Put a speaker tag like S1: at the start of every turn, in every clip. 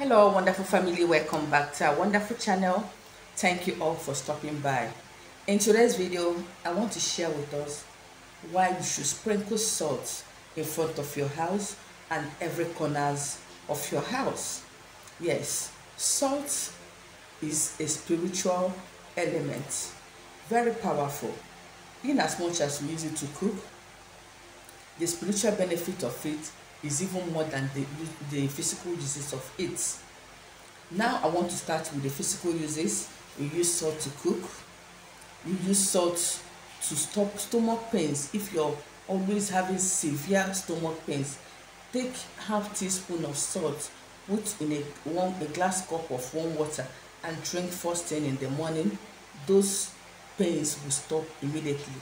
S1: Hello, wonderful family. Welcome back to our wonderful channel. Thank you all for stopping by. In today's video, I want to share with us why you should sprinkle salt in front of your house and every corners of your house. Yes, salt is a spiritual element, very powerful. In as much as we use it to cook, the spiritual benefit of it is even more than the physical uses of it. Now I want to start with the physical uses. You use salt to cook. You use salt to stop stomach pains. If you're always having severe stomach pains, take half teaspoon of salt, put in a glass cup of warm water and drink first thing in the morning. Those pains will stop immediately.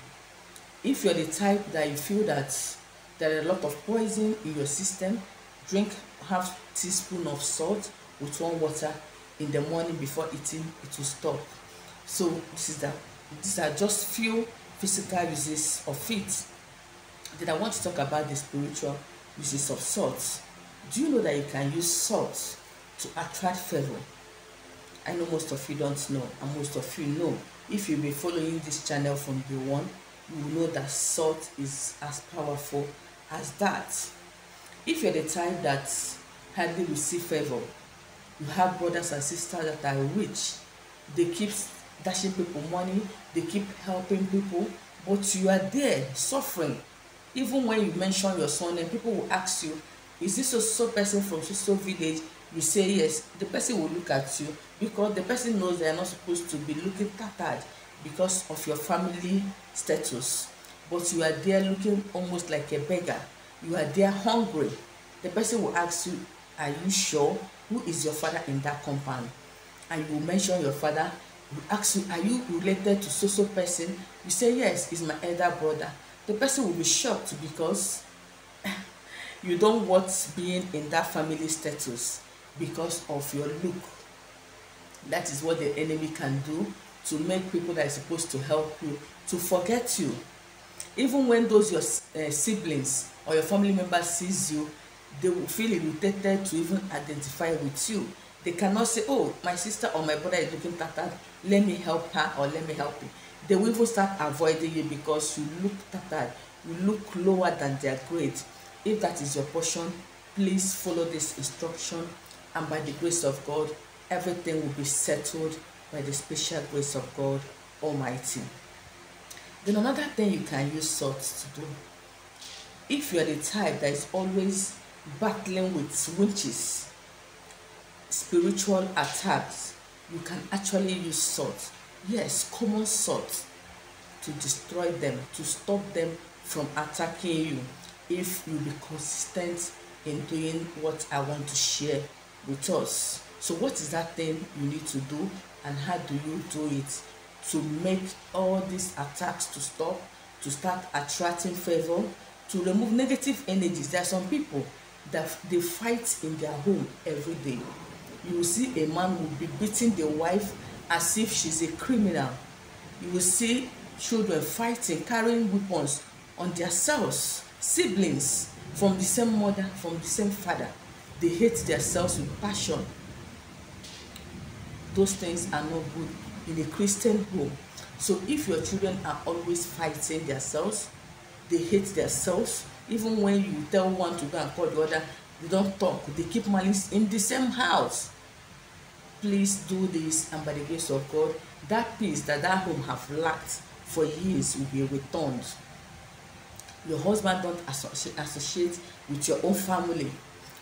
S1: If you're the type that you feel that there are a lot of poison in your system, drink half teaspoon of salt with warm water in the morning before eating. It will stop. So these are just few physical uses of it. Then I want to talk about the spiritual uses of salt. Do you know that you can use salt to attract favor? I know most of you don't know, and most of you know. If you've been following this channel from day one, you will know that salt is as powerful as that. If you're the type that hardly receive favor, you have brothers and sisters that are rich, they keep dashing people money, they keep helping people, but you are there suffering. Even when you mention your son name, people will ask you, is this so person from so village? You say yes. The person will look at you because the person knows they are not supposed to be looking tattered because of your family status, but you are there looking almost like a beggar. You are there hungry. The person will ask you, are you sure? Who is your father in that compound? And you will mention your father. You ask you, are you related to so person? You say yes, he's my elder brother. The person will be shocked because you don't want being in that family status because of your look. That is what the enemy can do, to make people that are supposed to help you to forget you. Even when those your siblings or your family members sees you, they will feel irritated to even identify with you. They cannot say, oh, my sister or my brother is looking tattered, let me help her or let me help him. They will even start avoiding you because you look tattered, you look lower than their grade. If that is your portion, please follow this instruction, and by the grace of God, everything will be settled by the special grace of God Almighty. Then another thing you can use salt to do, if you are the type that is always battling with witches, spiritual attacks, you can actually use salt. Yes, common salt, to destroy them, to stop them from attacking you, if you be consistent in doing what I want to share with us. So what is that thing you need to do, and how do you do it to make all these attacks to stop, to start attracting favor, to remove negative energies? There are some people that they fight in their home every day. You will see a man will be beating the wife as if she's a criminal. You will see children fighting, carrying weapons on their selves. Siblings from the same mother, from the same father, they hate themselves with passion. Those things are not good in a Christian home. So if your children are always fighting themselves, they hate themselves, even when you tell one to go and call the other, they don't talk, they keep malice in the same house, please do this, and by the grace of God, that peace that home have lacked for years will be returned. Your husband don't associate with your own family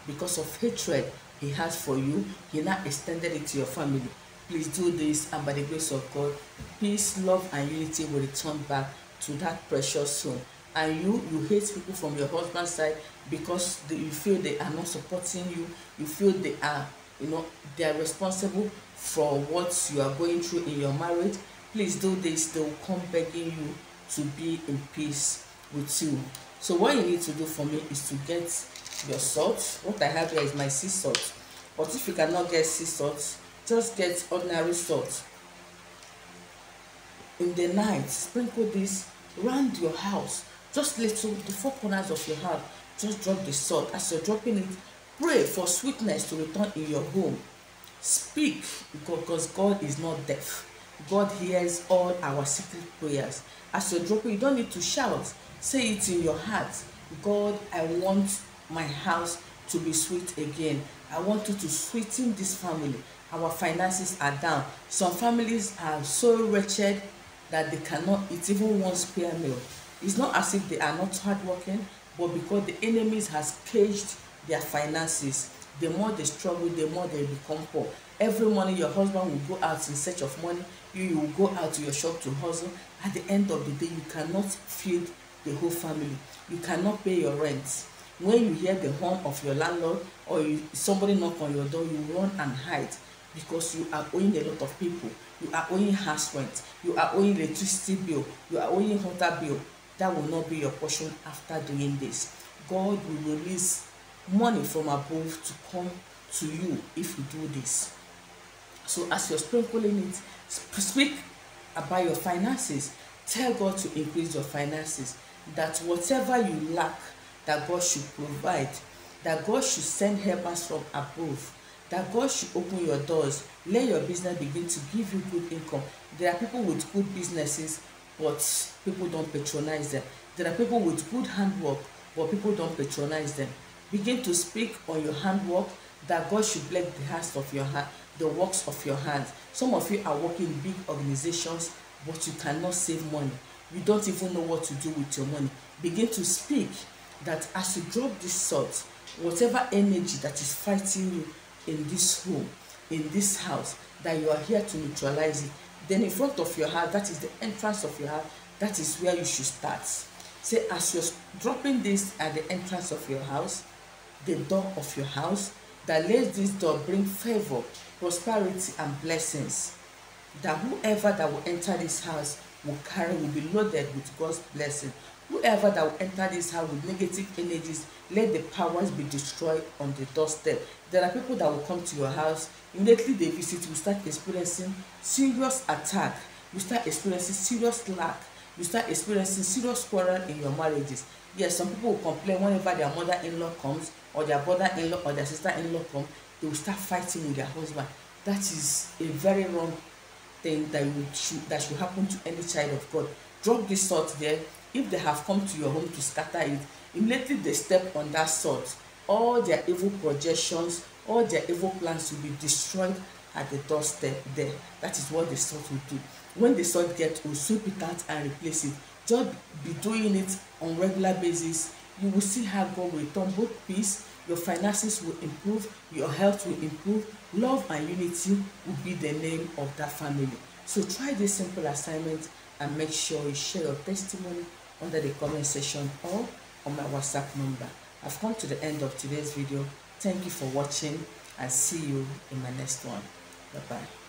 S1: because of hatred he has for you. He now extended it to your family. Please do this, and by the grace of God, peace, love and unity will return back to that precious home. And you hate people from your husband's side because you feel they are not supporting you. You feel they are, they are responsible for what you are going through in your marriage. Please do this. They will come begging you to be in peace with you. So what you need to do for me is to get your salt. What I have here is my sea salt, but if you cannot get sea salt, just get ordinary salt. In the night, sprinkle this around your house, just little, the four corners of your house. Just drop the salt. As you're dropping it, Pray for sweetness to return in your home. Speak, because God is not deaf. God hears all our secret prayers. As you're dropping, you don't need to shout. Say it in your heart. God, I want my house to be sweet again. I want you to sweeten this family. Our finances are down. Some families are so wretched that they cannot eat even one spare meal. It's not as if they are not hardworking, but because the enemies has caged their finances. The more they struggle, the more they become poor. Every morning your husband will go out in search of money. You will go out to your shop to hustle. At the end of the day, you cannot feed the whole family. You cannot pay your rent. When you hear the horn of your landlord or somebody knock on your door, you run and hide, because you are owing a lot of people. You are owing house rent. You are owing electricity bill. You are owing water bill. That will not be your portion after doing this. God will release money from above to come to you if you do this. So as you're sprinkling it, speak about your finances. Tell God to increase your finances. That whatever you lack, that God should provide. That God should send helpers from above. That God should open your doors. Let your business begin to give you good income. There are people with good businesses, but people don't patronize them. There are people with good handwork, but people don't patronize them. Begin to speak on your handwork, that God should bless the hands of your hand, the works of your hands. Some of you are working in big organizations, but you cannot save money. You don't even know what to do with your money. Begin to speak that as you drop this salt, whatever energy that is fighting you in this home, in this house, that you are here to neutralize it. Then in front of your heart, that is the entrance of your heart, that is where you should start. Say, as you're dropping this at the entrance of your house, the door of your house, that let this door bring favor, prosperity, and blessings. That whoever that will enter this house will be loaded with God's blessing. Whoever that will enter this house with negative energies, let the powers be destroyed on the doorstep. There are people that will come to your house, immediately they visit, you start experiencing serious attack, you start experiencing serious lack, you start experiencing serious quarrel in your marriages. Yes, some people will complain whenever their mother-in-law comes, or their brother-in-law or their sister-in-law come, they will start fighting with their husband. That is a very wrong thing that should happen to any child of God. Drop this salt there. If they have come to your home to scatter it, immediately they step on that salt. All their evil projections, all their evil plans will be destroyed at the doorstep there. That is what the salt will do. When the salt gets, will sweep it out and replace it. Just be doing it on regular basis. You will see how God will return both peace, your finances will improve, your health will improve, love and unity will be the name of that family. So try this simple assignment and make sure you share your testimony under the comment section or on my WhatsApp number. I've come to the end of today's video. Thank you for watching and see you in my next one. Bye-bye.